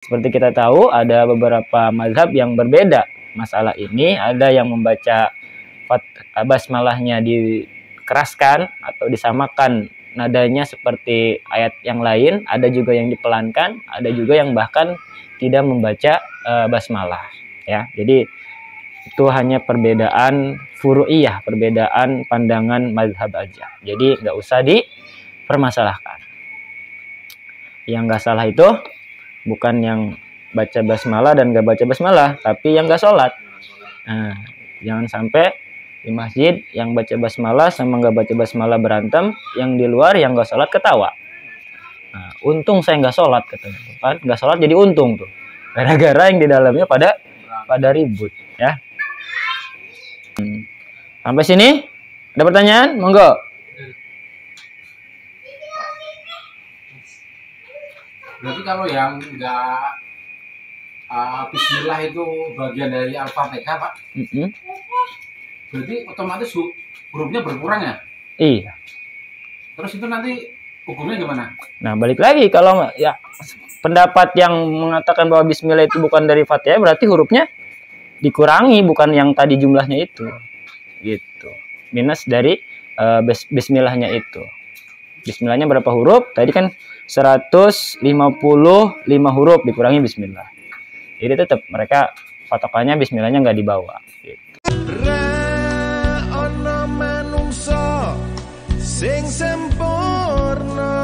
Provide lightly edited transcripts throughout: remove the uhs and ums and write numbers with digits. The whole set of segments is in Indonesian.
Seperti kita tahu ada beberapa mazhab yang berbeda masalah ini. Ada yang membaca basmalahnya dikeraskan atau disamakan nadanya seperti ayat yang lain. Ada juga yang dipelankan. Ada juga yang bahkan tidak membaca basmalah. Ya, jadi itu hanya perbedaan furu'iyah, perbedaan pandangan mazhab aja. Jadi nggak usah dipermasalahkan. Yang nggak salah itu bukan yang baca basmalah dan nggak baca basmalah, tapi yang nggak sholat. Nah, jangan sampai di masjid yang baca basmalah sama nggak baca basmalah berantem, yang di luar yang nggak sholat ketawa. Nah, untung saya nggak sholat katanya, kan? Nggak sholat jadi untung tuh, gara-gara yang di dalamnya pada ribut, ya. Sampai sini ada pertanyaan? Monggo. Berarti kalau yang nggak Bismillah itu bagian dari Al-Fatihah, Pak? Berarti otomatis hurufnya berkurang ya? Iya. Terus itu nanti hukumnya gimana? Nah, balik lagi kalau ya pendapat yang mengatakan bahwa Bismillah itu bukan dari Fatihah, berarti hurufnya dikurangi, bukan yang tadi jumlahnya itu, gitu. Minus dari Bismillahnya itu. Bismillahnya berapa huruf? Tadi kan 155 huruf dikurangi Bismillah. Jadi tetap mereka patokannya Bismillahnya nggak dibawa. Gitu. Sing sempurna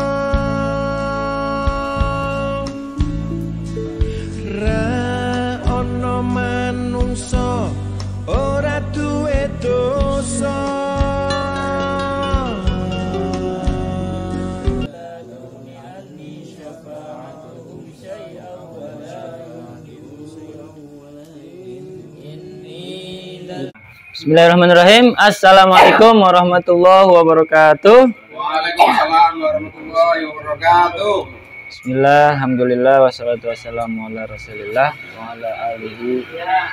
ra ono manungsa ora duwe dosa. Bismillahirrahmanirrahim. Assalamualaikum warahmatullahi wabarakatuh. Waalaikumsalam warahmatullahi wabarakatuh. Bismillah, alhamdulillah, wassalatu wassalamu ala rasulillah wa ala alihi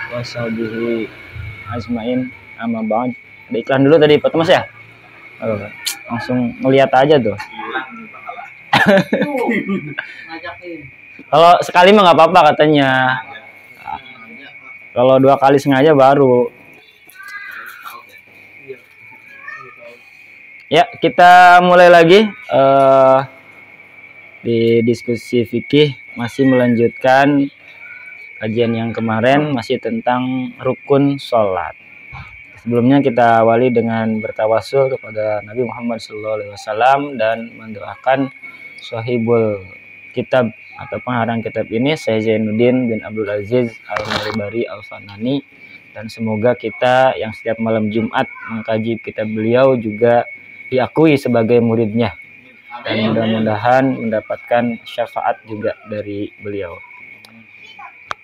wa sahbihi ajmain, amma ba'd. Ada iklan dulu tadi Pak Thomas ya? Langsung ngeliat aja tuh. Kalau sekali mah nggak apa-apa katanya. Kalau 2 kali sengaja baru. Ya, kita mulai lagi di diskusi fikih, masih melanjutkan kajian yang kemarin, masih tentang rukun sholat. Sebelumnya kita awali dengan bertawasul kepada Nabi Muhammad SAW dan mendoakan sahibul kitab atau pengarang kitab ini, Syekh Zainuddin bin Abdul Aziz Al-Maribari Al-Fanani, dan semoga kita yang setiap malam Jumat mengkaji kitab beliau juga diakui sebagai muridnya, dan mudah-mudahan mendapatkan syafaat juga dari beliau.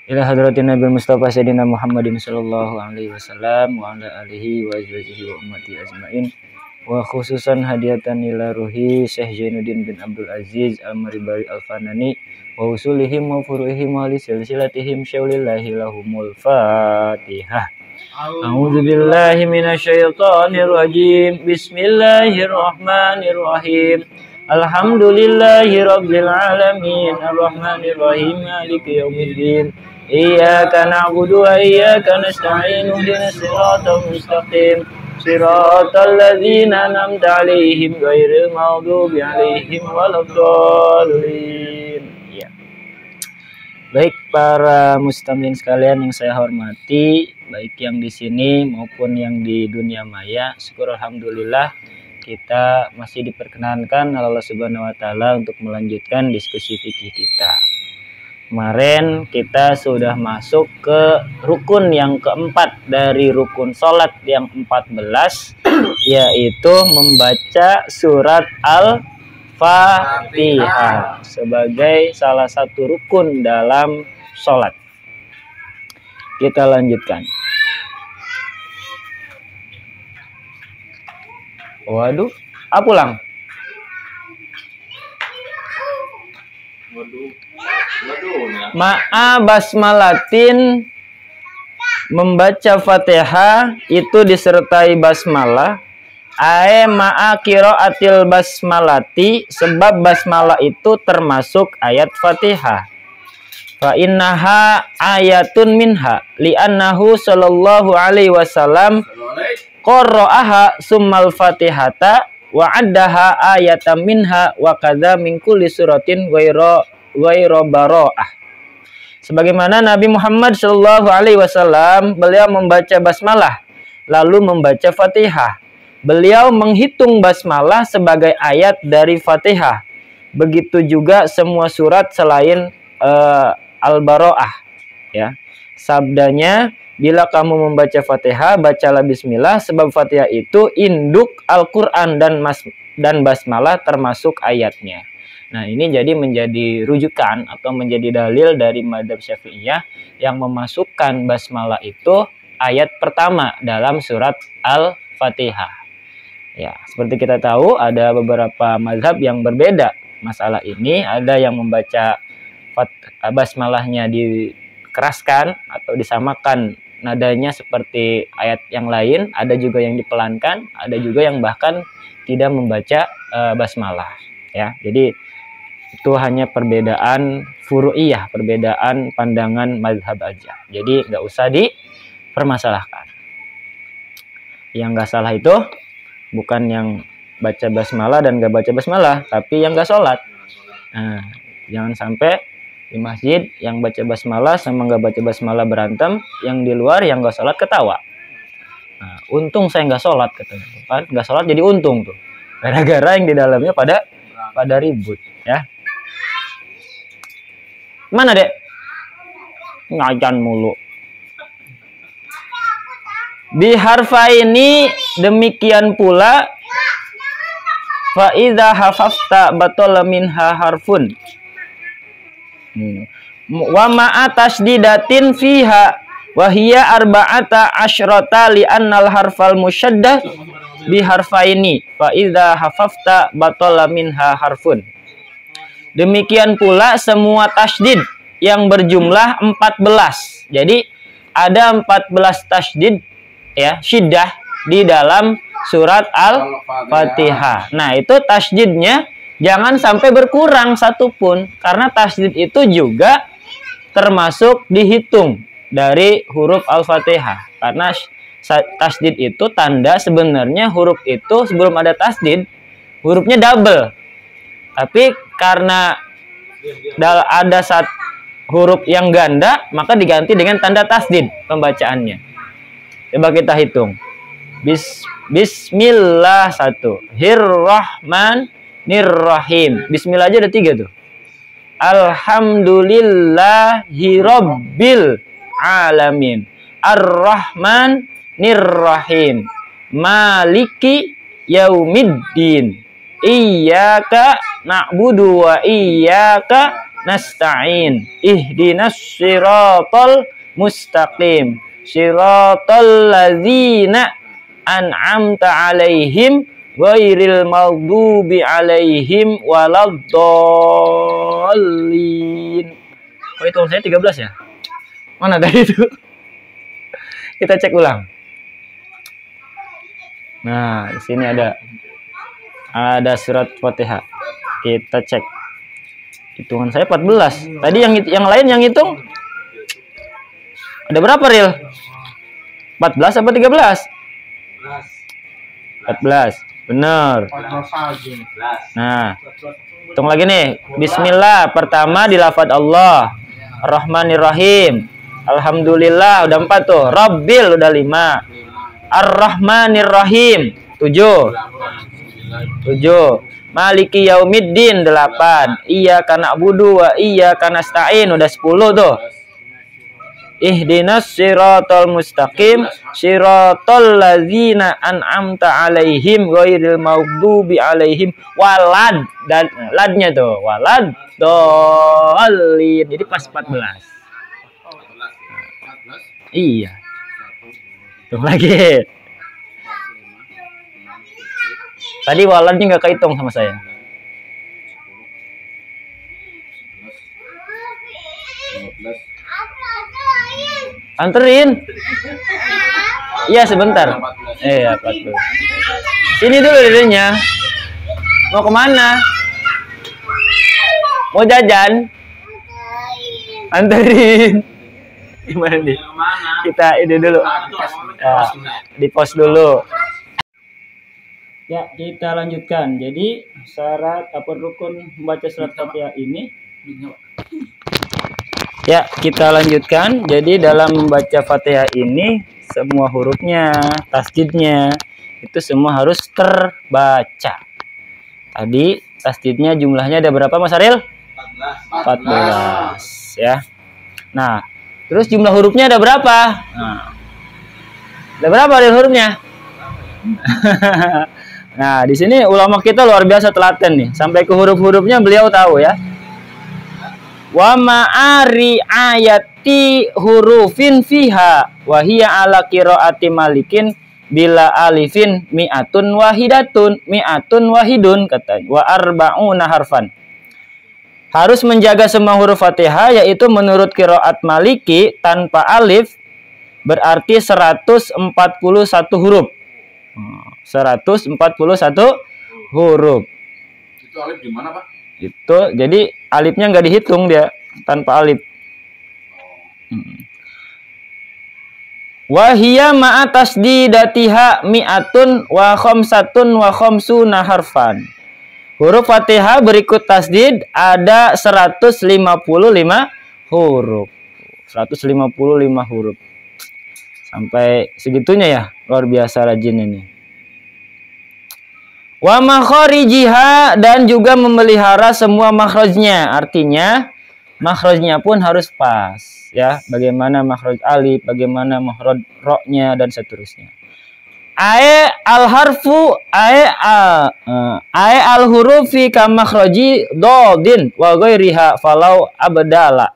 Ila hadratin Nabi Mustafa Sayyidina Muhammadin sallallahu alaihi wasallam wa ala alihi wa azwajihi wa ummati ajmain, wa khususan hadiatan ila ruhi Syekh Zainuddin bin Abdul Aziz Al-Maribari Al-Fanani wa usulihim wa furu'ihim wa li silsilatihim syaulillahi lahumul Fatihah. A'udzu billahi minasyaitonir rajim. Bismillahirrahmanirrahim. Alhamdulillahirabbil alamin, arrahmanir rahim, maliki yaumiddin. Iyyaka na'budu wa iyyaka nasta'in. Ihdinas siratal mustaqim. Siratal ladzina an'amta 'alaihim ghairil maghdubi 'alaihim waladdallin. Baik para mustamlin sekalian yang saya hormati, baik yang di sini maupun yang di dunia maya, syukur alhamdulillah kita masih diperkenankan Allah Subhanahu wa taala untuk melanjutkan diskusi fikih kita. Kemarin kita sudah masuk ke rukun yang keempat dari rukun sholat yang 14, yaitu membaca surat Al-Fatihah sebagai salah satu rukun dalam sholat. Kita lanjutkan. Waduh, pulang. Ma'a basmalatin, membaca Fatihah itu disertai basmalah. Ae ma'a qiraatil basmalati, sebab basmalah itu termasuk ayat Fatihah. Fa innaha ayatun minha li'annahu sallallahu alaihi wasallam qara'aha summal fatihata wa addaha ayatan minha wa kadza min kulli suratin ghairu bara'ah. Sebagaimana Nabi Muhammad sallallahu alaihi wasallam beliau membaca basmalah lalu membaca Fatihah. Beliau menghitung basmalah sebagai ayat dari Fatihah. Begitu juga semua surat selain Al-Bara'ah, ya. Sabdanya, bila kamu membaca Fatihah, bacalah bismillah, sebab Fatihah itu induk Al-Qur'an dan basmalah termasuk ayatnya. Nah, ini jadi menjadi rujukan atau menjadi dalil dari madzhab Syafi'iyah yang memasukkan basmalah itu ayat pertama dalam surat Al-Fatihah. Ya, seperti kita tahu ada beberapa mazhab yang berbeda masalah ini. Ada yang membaca basmalahnya dikeraskan atau disamakan nadanya seperti ayat yang lain. Ada juga yang dipelankan, ada juga yang bahkan tidak membaca basmalah. Ya, jadi itu hanya perbedaan furu'iyah, perbedaan pandangan mazhab aja. Jadi nggak usah dipermasalahkan. Yang nggak salah itu bukan yang baca basmalah dan nggak baca basmalah, tapi yang nggak sholat. Nah, jangan sampai di masjid yang baca basmalah sama nggak baca basmalah berantem, yang di luar yang nggak sholat ketawa. Nah, untung saya nggak sholat katanya, kan? Nggak sholat jadi untung tuh, gara-gara yang di dalamnya pada ribut, ya. Mana dek? Ngajan mulu. Biharfa ini demikian pula fa idza hafafta batala minha harfun. Wa ma'a tasdidatin fiha wa hiya arba'ata asyrata li annal harfal musyaddah biharfa ini fa idza hafafta batala minha harfun. Demikian pula semua tasdid yang berjumlah 14. Jadi ada 14 tasdid, ya, syiddah di dalam surat Al-Fatihah. Nah, itu tasdidnya jangan sampai berkurang satupun, karena tasdid itu juga termasuk dihitung dari huruf Al-Fatihah. Karena tasdid itu tanda sebenarnya huruf itu sebelum ada tasdid hurufnya double. Tapi karena ada huruf yang ganda, maka diganti dengan tanda tasdid pembacaannya. Coba kita hitung. Bismillah 1. Hirrahmanirrahim. Bismillah aja ada 3 tuh. Alhamdulillahirabbil alamin. Ar-Rahmanirrahim. Maliki yaumiddin. Iyyaka na'budu wa iyyaka nasta'in. Ihdinas siratal mustaqim. Siratal ladzina an'amta 'alaihim ghairil maghdubi 'alaihim waladdallin. Oh, itu saya 13 ya? Mana tadi itu? Kita cek ulang. Nah, di sini ada surat Fatihah. Kita cek. Hitungan saya 14. Tadi yang lain yang hitung ada berapa, Ril? 14 apa 13? 14. Benar. Nah, hitung lagi nih. Bismillah pertama di lafadz Allah. Ar-Rahmanir-Rahim. Alhamdulillah udah 4 tuh. Rabbil udah 5. Ar-Rahmanir-Rahim 7. Maliki yaumiddin 8. Iyyaka na'budu wa iyyaka nasta'in udah 10 tuh. Ihdinas siratal mustaqim siratal ladzina an'amta 'alaihim ghairil maghdubi 'alaihim walad, dan ladnya tuh walad dallin. Jadi pas 14. Iya. Tuh lagi. Tadi waladnya nggak kehitung sama saya. Anterin. Iya sebentar. Iya 14. Ini dulu dedenya. Mau kemana? Mau jajan? Anterin. Gimana nih? Kita ini dulu. Ya, di pos dulu. Ya, kita lanjutkan. Jadi syarat atau rukun membaca surat Fatihah ini. Ya, kita lanjutkan. Jadi dalam membaca Fatihah ini semua hurufnya, tasdidnya itu semua harus terbaca. Tadi tasdidnya jumlahnya ada berapa, Mas Aril? 14 ya. Nah, terus jumlah hurufnya ada berapa? Nah, ada berapa hurufnya? Nah, di sini ulama kita luar biasa telaten nih. Sampai ke huruf-hurufnya beliau tahu ya. Wa ma'ari ayati hurufin fiha wa hiya ala qiraati malikin bila alifin mi'atun wahidun katanya wa arba'una harfan. Harus menjaga semua huruf Fatihah yaitu menurut qiraat Maliki tanpa alif berarti 141 huruf. 141 huruf. Itu alif di mana, Pak? Itu jadi alifnya nggak dihitung dia tanpa alif. Wahia ma'a tasdidatiha mi'atun wa khamsatun wa khamsuna harfan. Huruf Fatihah berikut tasdid ada 155 huruf. 155 huruf. Sampai segitunya ya, luar biasa rajin ini. Wa makharijiha dan juga memelihara semua makhrajnya. Artinya makhrajnya pun harus pas ya. Bagaimana makhraj alif, bagaimana makhraj ra-nya dan seterusnya. Al harfu al hurufi ka makhraji dodin wa ghairiha falau abdala.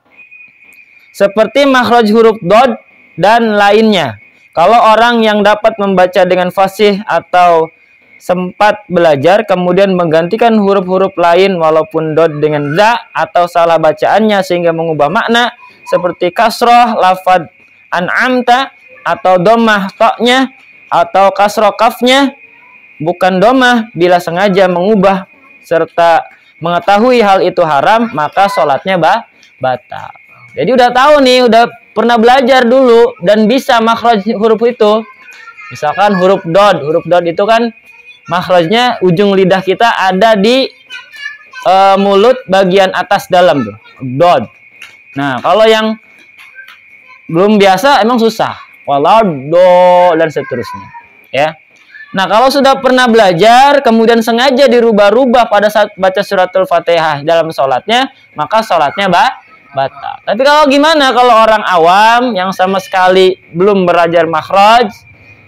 Seperti makhraj huruf dod dan lainnya. Kalau orang yang dapat membaca dengan fasih atau sempat belajar kemudian menggantikan huruf-huruf lain walaupun dod dengan za atau salah bacaannya sehingga mengubah makna seperti kasroh lafad an'amta atau domah toknya atau kasroh kafnya bukan domah bila sengaja mengubah serta mengetahui hal itu haram maka sholatnya batal. Jadi udah tahu nih, udah pernah belajar dulu dan bisa makhraj huruf itu. Misalkan huruf dod itu kan makhrajnya ujung lidah kita ada di mulut bagian atas dalam tuh, dod. Nah, kalau yang belum biasa emang susah. Walau do dan seterusnya, ya. Nah, kalau sudah pernah belajar kemudian sengaja dirubah-rubah pada saat baca suratul Fatihah dalam sholatnya, maka sholatnya batal. Tapi kalau gimana kalau orang awam yang sama sekali belum belajar makhraj,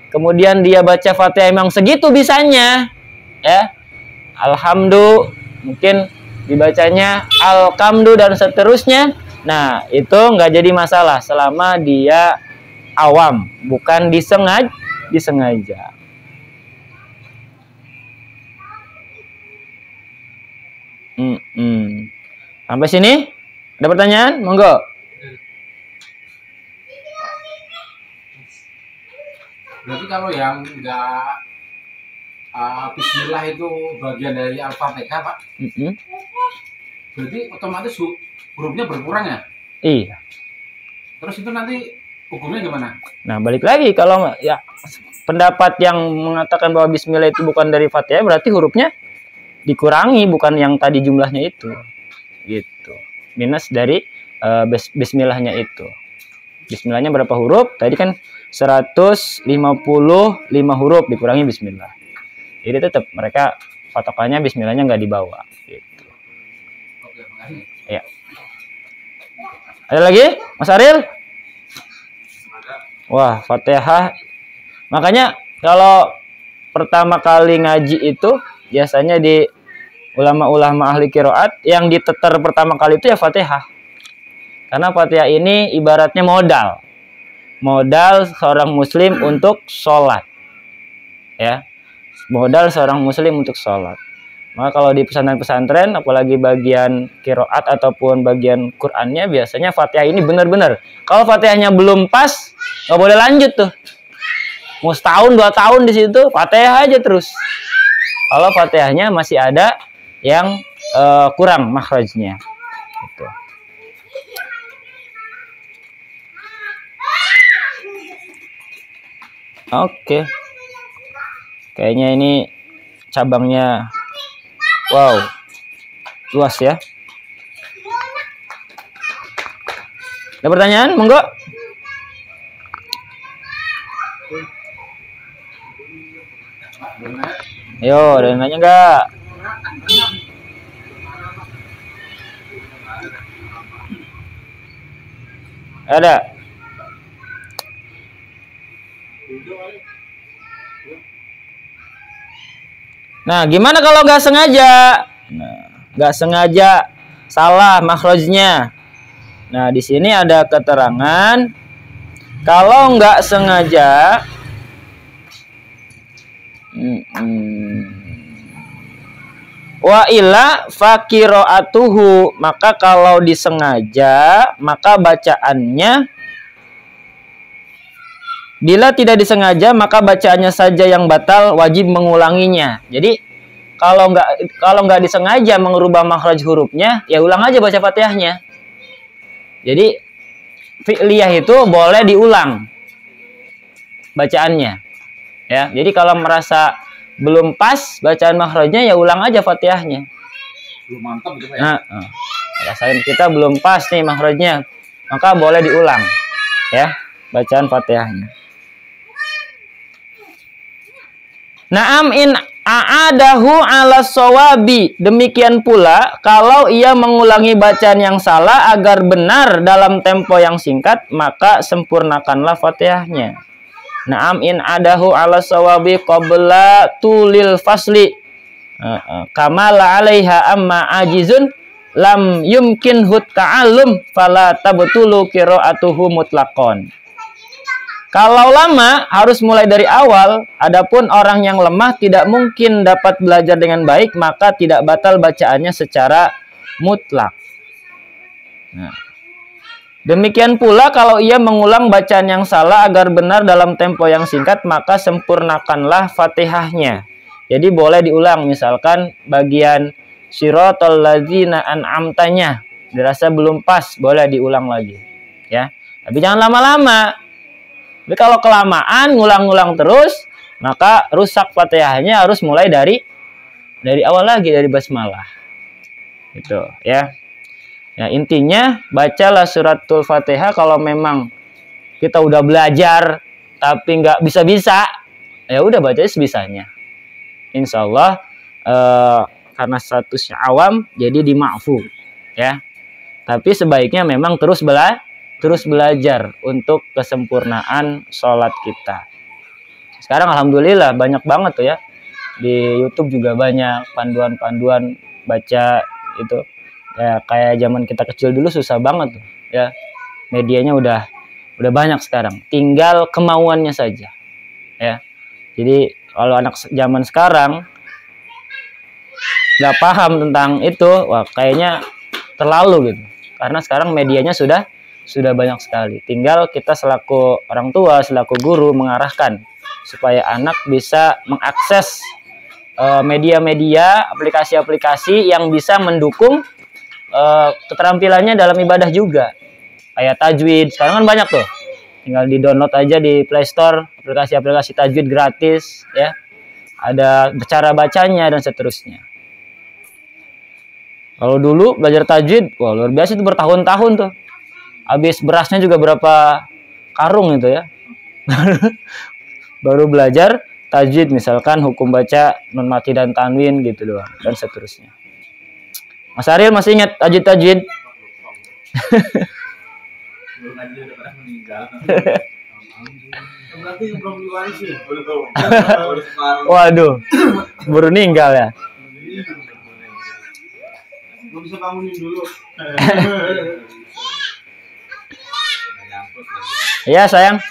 kemudian dia baca Fatihah emang segitu bisanya, ya. Alhamdulillah, mungkin dibacanya alkamdu dan seterusnya. Nah, itu nggak jadi masalah selama dia awam, bukan disengaja. Sampai sini? Ada pertanyaan? Monggo. Berarti kalau yang enggak bismillah itu bagian dari Al-Fatihah, Pak? Berarti otomatis hurufnya berkurang ya? Iya. Terus itu nanti hukumnya gimana? Nah, balik lagi kalau ya pendapat yang mengatakan bahwa bismillah itu bukan dari Fatihah berarti hurufnya dikurangi, bukan yang tadi jumlahnya itu. Gitu. Minus dari bismillahnya itu. Bismillahnya berapa huruf? Tadi kan 155 huruf dikurangi bismillah. Jadi tetap mereka patokannya bismillahnya nggak dibawa. Gitu. Oke, makasih. Ya. Ada lagi, Mas Aril? Wah, Fatihah. Makanya kalau pertama kali ngaji itu biasanya di ulama-ulama ahli qiraat yang diteter pertama kali itu ya Fatihah. Karena Fatihah ini ibaratnya modal. Modal seorang muslim untuk sholat. Ya. Modal seorang muslim untuk sholat. Maka kalau di pesantren-pesantren, apalagi bagian qiraat ataupun bagian Qur'annya, biasanya Fatihah ini benar-benar. Kalau Fatihahnya belum pas, nggak boleh lanjut tuh. Mau setahun, 2 tahun di situ, Fatihah aja terus. Kalau Fatihahnya masih ada yang kurang makhrajnya. Gitu. Oke. Kayaknya ini cabangnya wow, luas ya. Ada pertanyaan? Monggo. Yo, ada yang nanya enggak? Ada. Nah, gimana kalau nggak sengaja? Nah, nggak sengaja salah makhrajnya. Nah, di sini ada keterangan kalau nggak sengaja wa illa fakiroatuhu, maka kalau disengaja maka bacaannya, bila tidak disengaja maka bacaannya saja yang batal, wajib mengulanginya. Jadi kalau nggak disengaja mengubah makhraj hurufnya, ya ulang aja baca Fatihahnya. Jadi fi'liyah itu boleh diulang bacaannya. Ya, jadi kalau merasa belum pas bacaan makhrajnya, ya ulang aja Fatihahnya. Belum mantap gitu ya. Nah, rasain kita belum pas nih makhrajnya, maka boleh diulang ya bacaan Fatihahnya. Naam in a'adahu ala shawabi, demikian pula kalau ia mengulangi bacaan yang salah agar benar dalam tempo yang singkat, maka sempurnakanlah Fatihahnya. Naam in adahu ala shawabi qabla tulil fasli kamala alaiha amma ajizun lam yumkin hut ta'allum fala tabtulu qiraatuhu mutlaqon. Kalau lama harus mulai dari awal, adapun orang yang lemah tidak mungkin dapat belajar dengan baik, maka tidak batal bacaannya secara mutlak. Nah, demikian pula kalau ia mengulang bacaan yang salah agar benar dalam tempo yang singkat, maka sempurnakanlah Fatihahnya. Jadi boleh diulang, misalkan bagian siratal ladzina an'amtanya dirasa belum pas, boleh diulang lagi ya. Tapi jangan lama-lama. Tapi kalau kelamaan ngulang-ngulang terus, maka rusak Fatihahnya, harus mulai dari awal lagi, dari basmalah. Gitu ya. Ya, intinya bacalah suratul Fatihah kalau memang kita udah belajar tapi nggak bisa-bisa, ya udah bacanya sebisanya. Insya Allah karena statusnya awam jadi dima'fu ya. Tapi sebaiknya memang terus belajar untuk kesempurnaan sholat kita. Sekarang alhamdulillah banyak banget tuh ya, di YouTube juga banyak panduan-panduan baca itu. Ya, kayak zaman kita kecil dulu susah banget tuh ya, medianya udah banyak sekarang, tinggal kemauannya saja ya. Jadi kalau anak zaman sekarang nggak paham tentang itu, wah kayaknya terlalu gitu, karena sekarang medianya sudah banyak sekali. Tinggal kita selaku orang tua, selaku guru mengarahkan supaya anak bisa mengakses media-media, aplikasi-aplikasi yang bisa mendukung keterampilannya dalam ibadah juga. Kayak tajwid, sekarang kan banyak tuh. Tinggal di-download aja di Play Store aplikasi-aplikasi tajwid gratis ya. Ada cara bacanya dan seterusnya. Kalau dulu belajar tajwid, wah luar biasa itu, bertahun-tahun tuh. Habis berasnya juga berapa karung itu ya. Baru belajar tajwid, misalkan hukum baca, nun mati dan tanwin gitu doang, dan seterusnya. Mas Ariel masih ingat tajwid? Waduh, baru meninggal ya. Belum bisa bangunin dulu. Iya sayang.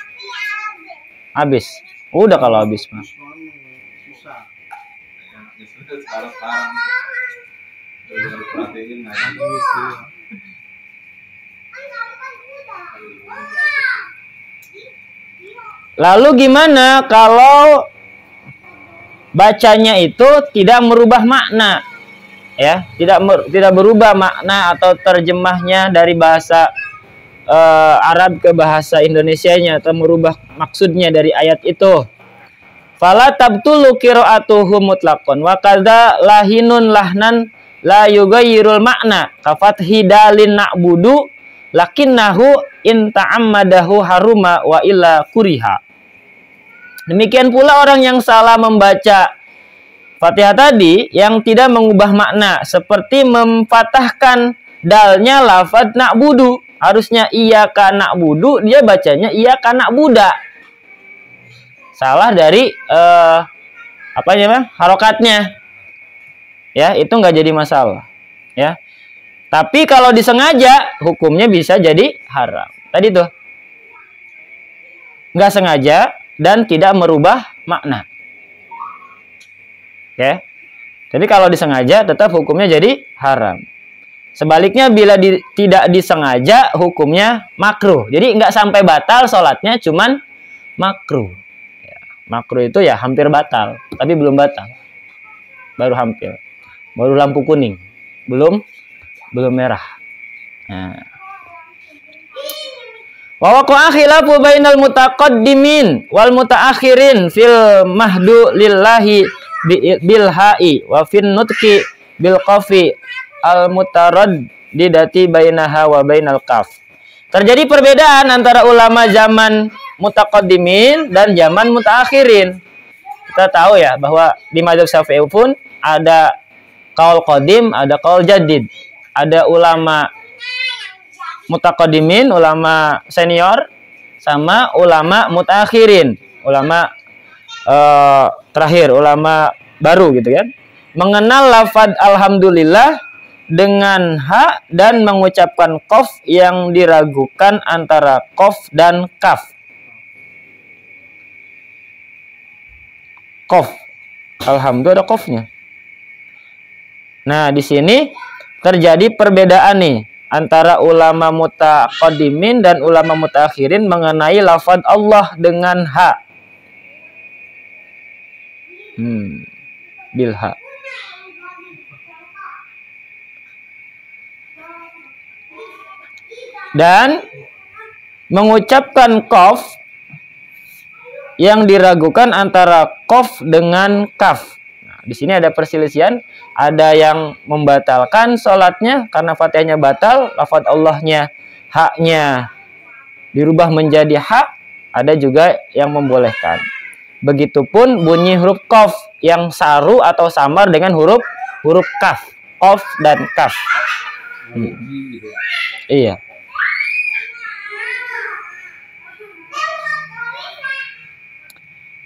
Habis. Udah kalau habis mah. Lalu gimana kalau bacanya itu tidak merubah makna? Ya, tidak berubah makna atau terjemahnya dari bahasa Arab ke bahasa Indonesianya, atau merubah maksudnya dari ayat itu. Fala tabtulu qira'atuhu mutlaqan wa kadza lahinun lahnan la yughayyirul makna kafat hidalin na'budu lakinnahu in ta'ammadahu haruma wa illa kuriha. Demikian pula orang yang salah membaca Fatihah tadi yang tidak mengubah makna, seperti memfatahkan dalnya lafaz na'budu. Harusnya iyyaka na'budu, dia bacanya iyyaka na'buda. Salah dari harokatnya. Ya, itu nggak jadi masalah. Ya. Tapi kalau disengaja, hukumnya bisa jadi haram. Tadi tuh. Nggak sengaja dan tidak merubah makna. Oke. Jadi kalau disengaja tetap hukumnya jadi haram. Sebaliknya bila tidak disengaja hukumnya makruh. Jadi nggak sampai batal sholatnya, cuman makruh. Ya, makruh itu ya hampir batal, tapi belum batal. Baru hampir. Baru lampu kuning. Belum merah. Nah. Wa waqa'a khilafu bainal mutaqaddimin wal mutaakhirin fil mahdu lillahi bil ha'i wa fin nutqi bil qafi al mutaraddidati bainaha wa bainal kaf. Terjadi perbedaan antara ulama zaman mutaqaddimin dan zaman mutaakhirin. Kita tahu ya bahwa di mazhab Syafi'i pun ada qaul qadim, ada qaul jadid. Ada ulama mutaqaddimin, ulama senior, sama ulama mutaakhirin, ulama terakhir, ulama baru gitu kan. Mengenal lafaz alhamdulillah dengan ha dan mengucapkan qaf yang diragukan antara qaf dan kaf. Qaf. Alhamdulillah ada qafnya. Nah, di sini terjadi perbedaan nih antara ulama mutaqaddimin dan ulama mutaakhirin mengenai lafaz Allah dengan ha. Bil ha. Dan mengucapkan qaf yang diragukan antara qaf dengan kaf. Nah, di sini ada perselisihan. Ada yang membatalkan sholatnya karena Fatihahnya batal, lafaz Allahnya, haknya dirubah menjadi hak. Ada juga yang membolehkan. Begitupun bunyi huruf qaf yang saru atau samar dengan huruf kaf, qaf dan kaf. Iya.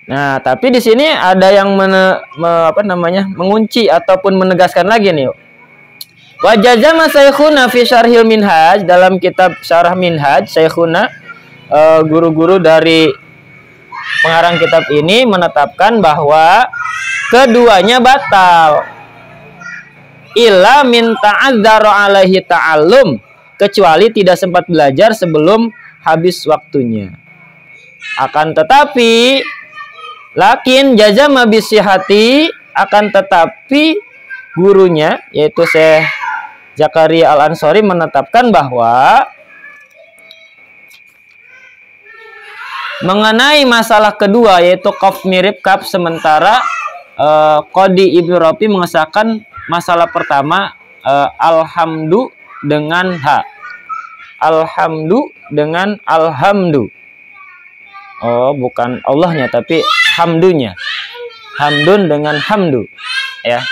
Nah, tapi di sini ada yang mengunci ataupun menegaskan lagi nih. Wa jazama Syekhuna fi Syarhil Minhaj, dalam kitab Syarah Minhaj, Syekhuna guru-guru dari pengarang kitab ini menetapkan bahwa keduanya batal. Illa min ta'adzara alaihi ta'allum, kecuali tidak sempat belajar sebelum habis waktunya. Akan tetapi lakin jazama bisihati, akan tetapi gurunya yaitu Syekh Zakaria Al-Ansori menetapkan bahwa mengenai masalah kedua yaitu qaf mirip kaf, sementara Qadi Ibnu Rafi mengesahkan masalah pertama alhamdu dengan ha. Alhamdu dengan alhamdu. Oh, bukan Allahnya tapi hamdunya. Hamdun dengan hamdu, ya.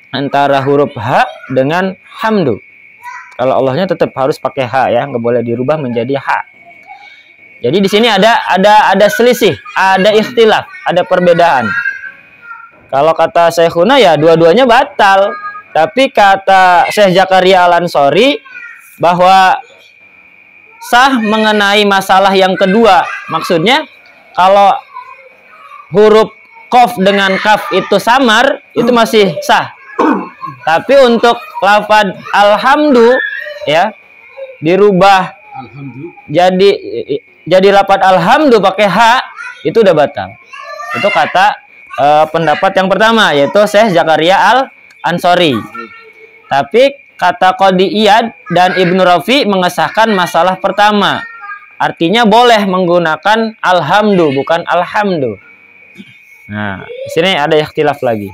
Antara huruf ha dengan hamdu. Kalau Allahnya tetap harus pakai ha, ya, nggak boleh dirubah menjadi ha. Jadi di sini ada selisih, ada ikhtilaf, ada perbedaan. Kalau kata Syekhuna ya dua-duanya batal. Tapi kata Syekh Zakaria Al-Ansori bahwa sah mengenai masalah yang kedua. Maksudnya kalau huruf qaf dengan kaf itu samar, itu masih sah. Tapi untuk lafaz alhamdu, ya, dirubah jadi lafaz alhamdu pakai ha, itu udah batal. Itu kata pendapat yang pertama, yaitu Syekh Zakaria Al-Ansori. Tapi kata Qadi Iyad dan Ibnu Rafi mengesahkan masalah pertama. artinya boleh menggunakan alhamdu, bukan alhamdu. Nah, di sini ada ikhtilaf lagi.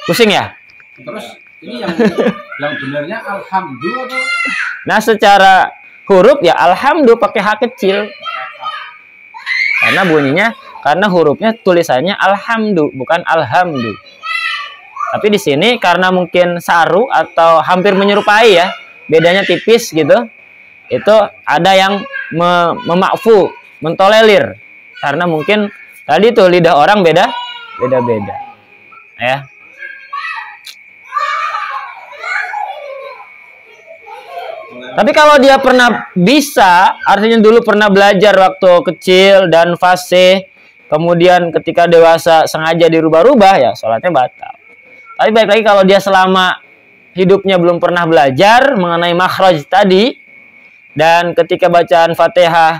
Pusing ya? Terus ini yang benarnya alhamdu atau? Nah, secara huruf ya alhamdu pakai H kecil. Karena hurufnya tulisannya alhamdu, bukan alhamdu. Tapi di sini karena mungkin saru atau hampir menyerupai ya, bedanya tipis gitu. Itu ada yang memakfu, mentolerir. Karena mungkin tadi tuh lidah orang beda-beda. Ya. Tapi kalau dia pernah bisa, artinya dulu pernah belajar waktu kecil dan fasih, kemudian ketika dewasa sengaja dirubah-rubah, ya sholatnya batal. Tapi baik lagi kalau dia selama hidupnya belum pernah belajar mengenai makhraj tadi, dan ketika bacaan Fatihah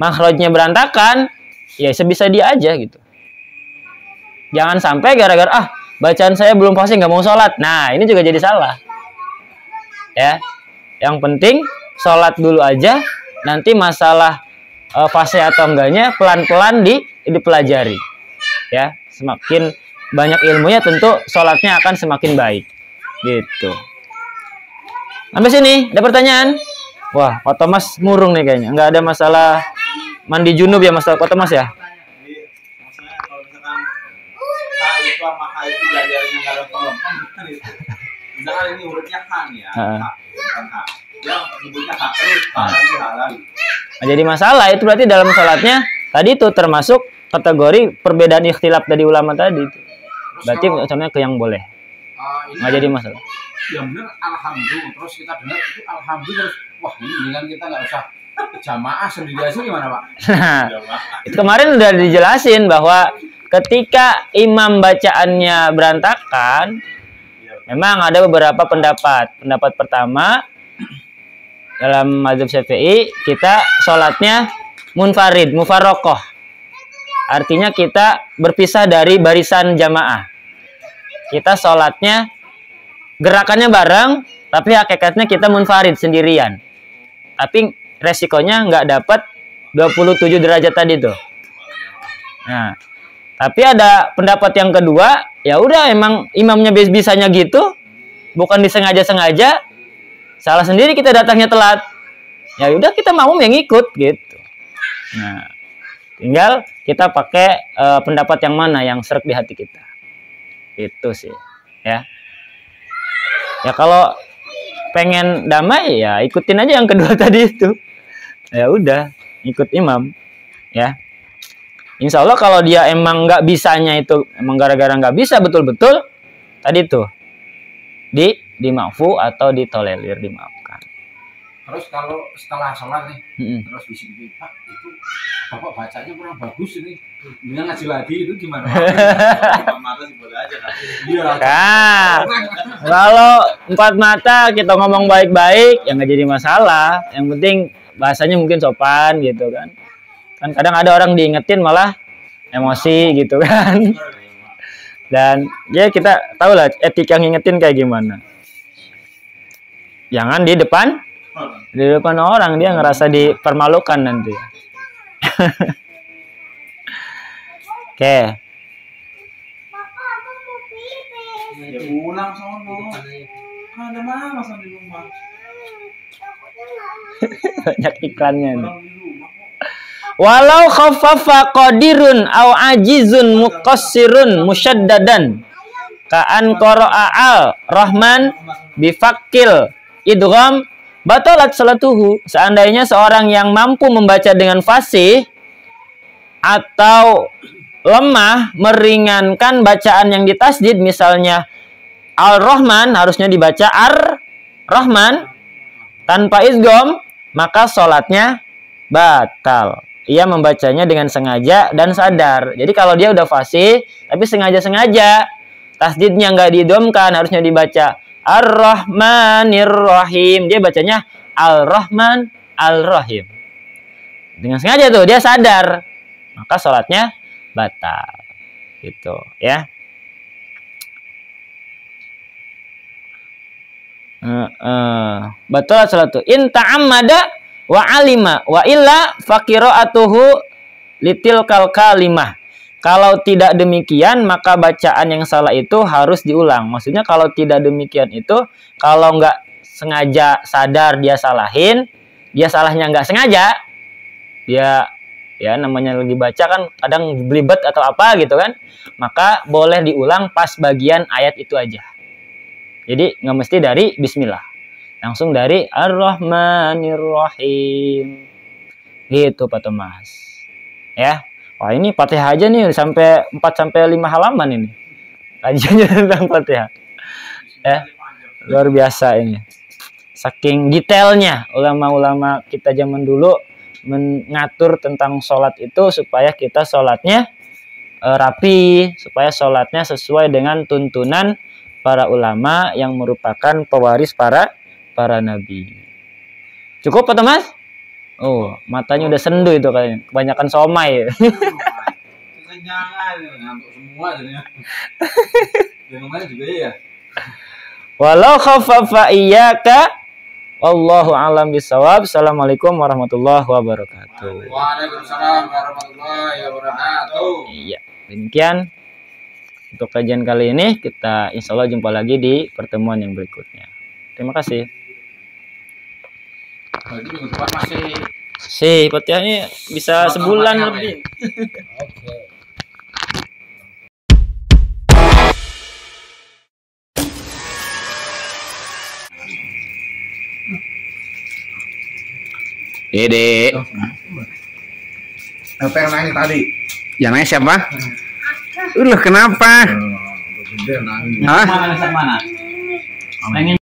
makhrajnya berantakan, ya sebisa dia aja gitu. Jangan sampai gara-gara bacaan saya belum fasih nggak mau sholat. Nah, ini juga jadi salah. Ya. Yang penting sholat dulu aja, nanti masalah fase atau enggaknya pelan-pelan dipelajari. Ya, semakin banyak ilmunya tentu sholatnya akan semakin baik. Gitu. Sampai sini, ada pertanyaan? Wah, Pak Thomas murung nih kayaknya. Nggak ada masalah mandi junub ya, masalah Pak Thomas ya? Jadi, maksudnya kalau misalkan H itu sama H itu belajarnya nggak ada pengelompokan, kan itu. Misalkan ini hurufnya H nih ya, bukan H. Dia nyebutnya H terus, H lagi, H lagi. Nah, jadi masalah itu berarti dalam sholatnya tadi itu termasuk kategori perbedaan ikhtilaf dari ulama tadi itu. Berarti contohnya ke yang boleh. Nggak jadi masalah. Yang benar alhamdulillah, terus kita dengar itu alhamdulillah, terus wah ini kan kita nggak usah jamaah sendiri aja gimana Pak? Itu kemarin udah dijelasin bahwa ketika imam bacaannya berantakan, memang ada beberapa pendapat. Pendapat pertama, dalam mazhab Syafi'i kita sholatnya munfarid, mufarroqoh. Artinya kita berpisah dari barisan jamaah. Kita sholatnya gerakannya bareng, tapi hakikatnya kita munfarid sendirian. Tapi resikonya nggak dapat 27 derajat tadi tuh. Nah, tapi ada pendapat yang kedua, ya udah emang imamnya bisanya gitu, bukan disengaja-sengaja, salah sendiri kita datangnya telat. Ya udah kita makmum yang ikut gitu. Nah, tinggal kita pakai pendapat yang mana yang sreg di hati kita. Itu sih, ya. Ya kalau pengen damai ya ikutin aja yang kedua tadi itu. Ya udah, ikut imam, ya. Insya Allah kalau dia emang nggak bisanya itu emang gara-gara nggak bisa betul-betul tadi tuh dimafu atau ditolerir, dimaafkan. Terus kalau setelah sholat nih, terus bisik-bisik Pak itu Bapak bacanya kurang bagus ini, dengan ngaji lagi itu gimana? Empat mata sih boleh aja kan. Iya. Nah, kalau empat mata kita ngomong baik-baik ya nggak jadi masalah. Yang penting bahasanya mungkin sopan gitu kan. Kan kadang ada orang diingetin malah emosi gitu kan. Dan ya kita tahu lah etika ngingetin kayak gimana. Jangan di depan orang, dia ngerasa dipermalukan nanti. Oke. Ya pulang sono. Ada mama sama di rumah. Banyak iklannya nih. Orang di rumah kok. Walau khaffafa qadirun aw ajizun muqassirun musyaddadan ka'an qara'a al rahman bifakil idgham batalat salatuhu. Seandainya seorang yang mampu membaca dengan fasih atau lemah meringankan bacaan yang ditasdid, misalnya Al-Rahman harusnya dibaca Ar-Rahman tanpa idgham, maka sholatnya batal. Ia membacanya dengan sengaja dan sadar. Jadi kalau dia udah fasih tapi sengaja-sengaja tasdidnya nggak diidghamkan, harusnya dibaca Ar-Rahmanir Rahim, dia bacanya Al-Rahman Al-Rahim. Dengan sengaja tuh dia sadar, maka sholatnya batal. Gitu ya. Batalat salatu. In ta'ammada wa alima wa illa faqira'atuhu litil kalimah. Kalau tidak demikian maka bacaan yang salah itu harus diulang. Maksudnya kalau tidak demikian itu kalau nggak sengaja sadar dia salahin, dia salahnya nggak sengaja, dia ya namanya lagi baca kan kadang belibet atau apa gitu kan, maka boleh diulang pas bagian ayat itu aja. Jadi nggak mesti dari Bismillah, langsung dari Ar-Rahmanir-Rahim gitu Pak Thomas ya. Wah ini Fatihah aja nih sampai 4-5 halaman ini kajiannya tentang Fatihah ya, luar biasa ini, saking detailnya ulama-ulama kita zaman dulu mengatur tentang sholat itu supaya kita sholatnya rapi, supaya sholatnya sesuai dengan tuntunan para ulama yang merupakan pewaris para nabi. Cukup Pak Thomas? Oh, matanya udah sendu itu kayaknya. Kebanyakan somai. Kekenyangan, ngantuk semua jadinya. Dan namanya juga ya. Walau khaffafa iyyaka wallahu a'lam bissawab. Assalamualaikum warahmatullahi wabarakatuh. Waalaikumsalam warahmatullahi wabarakatuh. Iya, demikian untuk kajian kali ini. Kita insya Allah jumpa lagi di pertemuan yang berikutnya. Terima kasih. Jadi minggu depan masih Fatihahnya bisa sebulan lebih. Oke. Dede. Apa yang nangis tadi? Yang nanya siapa? Kenapa? Gede nangis. Hah? Mana? Pengen